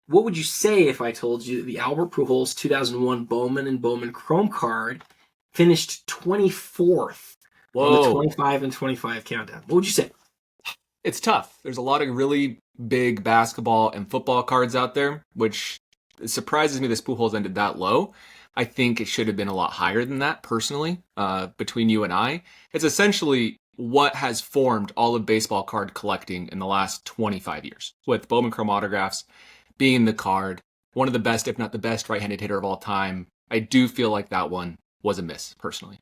what would you say if I told you that the Albert Pujols 2001 Bowman and Bowman Chrome card finished 24th on the Whoa. 25 and 25 countdown? What would you say? It's tough. There's a lot of really big basketball and football cards out there, which surprises me this Pujols ended that low. I think it should have been a lot higher than that, personally, between you and I. It's essentially what has formed all of baseball card collecting in the last 25 years, with Bowman Chrome autographs being the card, one of the best, if not the best, right-handed hitter of all time. I do feel like that one was a miss, personally.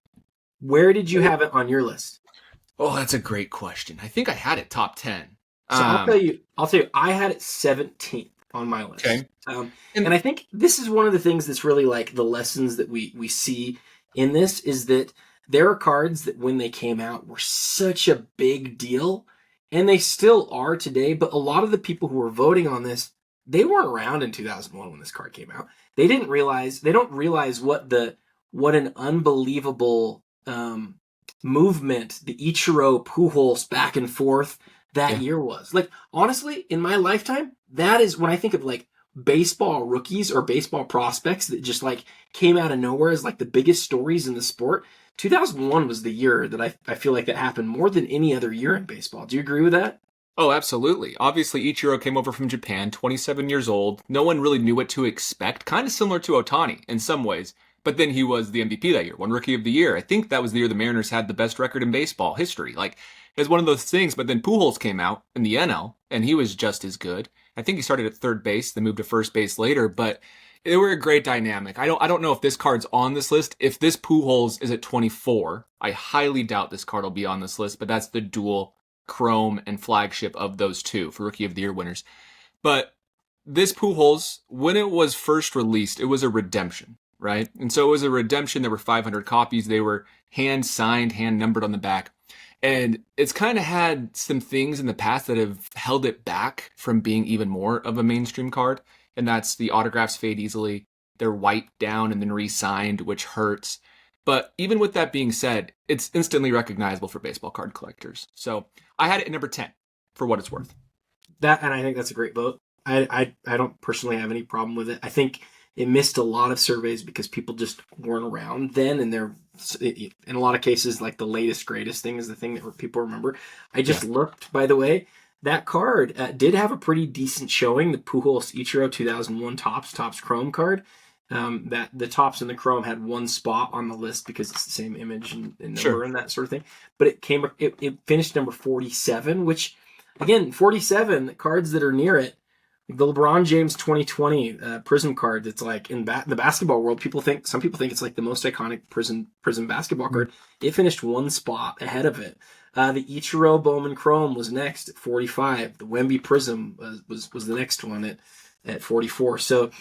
Where did you have it on your list? Oh, that's a great question. I think I had it top 10. So I'll tell you, I had it 17th on my list. Okay. And I think this is one of the things that's really like the lessons that we see in this is that there are cards that when they came out were such a big deal, and they still are today, but a lot of the people who were voting on this, they weren't around in 2001 when this card came out. They don't realize what an unbelievable movement the Ichiro Pujols back and forth that year was. Like, honestly, in my lifetime, that is when I think of like baseball rookies or baseball prospects that just like came out of nowhere as like the biggest stories in the sport. 2001 was the year that I feel like that happened more than any other year in baseball. Do you agree with that? Oh, absolutely. Obviously, Ichiro came over from Japan, 27 years old. No one really knew what to expect. Kind of similar to Ohtani in some ways. But then he was the MVP that year, won Rookie of the Year. I think that was the year the Mariners had the best record in baseball history. Like, it was one of those things. But then Pujols came out in the NL, and he was just as good. I think he started at third base, then moved to first base later. But they were a great dynamic. I don't know if this card's on this list. If this Pujols is at 24, I highly doubt this card will be on this list. But that's the dual Chrome and flagship of those two for Rookie of the Year winners. But this Pujols, when it was first released, it was a redemption, right? And so it was a redemption. There were 500 copies. They were hand signed, hand numbered on the back. And it's kind of had some things in the past that have held it back from being even more of a mainstream card. And that's the autographs fade easily. They're wiped down and then re-signed, which hurts. But even with that being said, it's instantly recognizable for baseball card collectors. So I had it at number 10 for what it's worth. And I think that's a great vote. I don't personally have any problem with it. I think it missed a lot of surveys because people just weren't around then, and they're in a lot of cases like the latest greatest thing is the thing that people remember. I just looked, by the way, that card did have a pretty decent showing. The Pujols Ichiro 2001 Topps Chrome card. That the Topps and the Chrome had one spot on the list because it's the same image and number and that sort of thing. But it finished number 47, which again, 47 cards that are near it. The LeBron James 2020 Prism card that's like in the basketball world, some people think it's like the most iconic Prism basketball card. It finished one spot ahead of it. The Ichiro Bowman Chrome was next at 45. The Wemby Prism was the next one at 44. So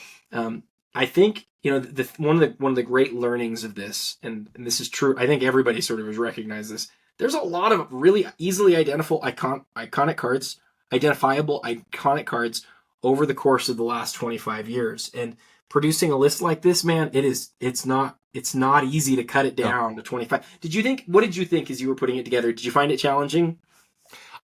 I think one of the great learnings of this, and this is true. I think everybody sort of has recognized this. There's a lot of really easily identifiable iconic cards over the course of the last 25 years. And producing a list like this, man, it's not easy to cut it down to 25. What did you think as you were putting it together? Did you find it challenging?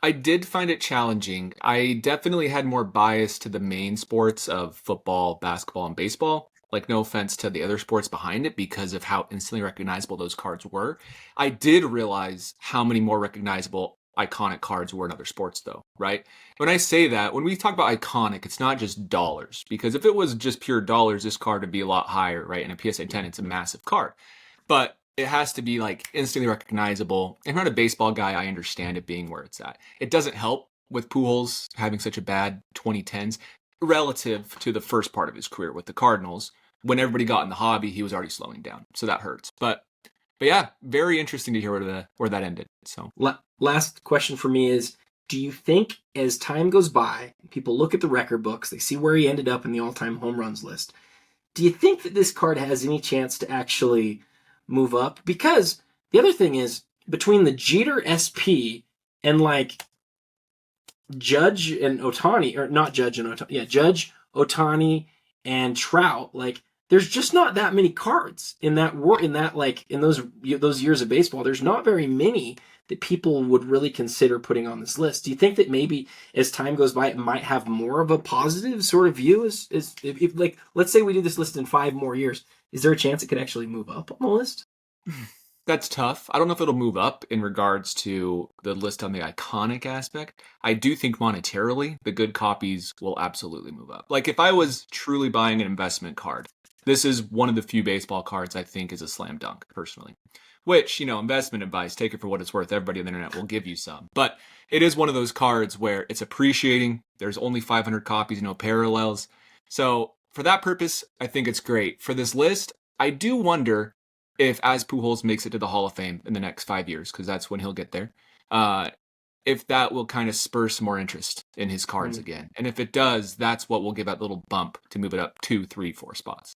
I did find it challenging. I definitely had more bias to the main sports of football, basketball, and baseball. Like, no offense to the other sports behind it because of how instantly recognizable those cards were. I did realize how many more recognizable iconic cards were in other sports, though, right? When I say that, when we talk about iconic, it's not just dollars, because if it was just pure dollars, this card would be a lot higher, right? In a PSA 10, it's a massive card. But it has to be like instantly recognizable. If I'm not a baseball guy, I understand it being where it's at. It doesn't help with Pujols having such a bad 2010s relative to the first part of his career with the Cardinals. When everybody got in the hobby, he was already slowing down. So that hurts. But yeah, very interesting to hear where that ended. So last question for me is, do you think as time goes by, people look at the record books, they see where he ended up in the all-time home runs list, do you think that this card has any chance to actually move up? Because the other thing is, between the Jeter SP and like Judge and Ohtani, or not Judge and Ohtani, Judge, Ohtani, and Trout, like there's just not that many cards in those years of baseball. There's not very many that people would really consider putting on this list. Do you think that maybe as time goes by, it might have more of a positive sort of view? As if like, let's say we do this list in 5 more years, is there a chance it could actually move up on the list? That's tough. I don't know if it'll move up in regards to the list on the iconic aspect. I do think monetarily, the good copies will absolutely move up. Like if I was truly buying an investment card, this is one of the few baseball cards I think is a slam dunk, personally. Which, investment advice, take it for what it's worth. Everybody on the internet will give you some. But it is one of those cards where it's appreciating. There's only 500 copies, no parallels. So for that purpose, I think it's great. For this list, I do wonder if as Pujols makes it to the Hall of Fame in the next 5 years, because that's when he'll get there, if that will kind of spur some more interest in his cards again. And if it does, that's what will give that little bump to move it up 2, 3, 4 spots.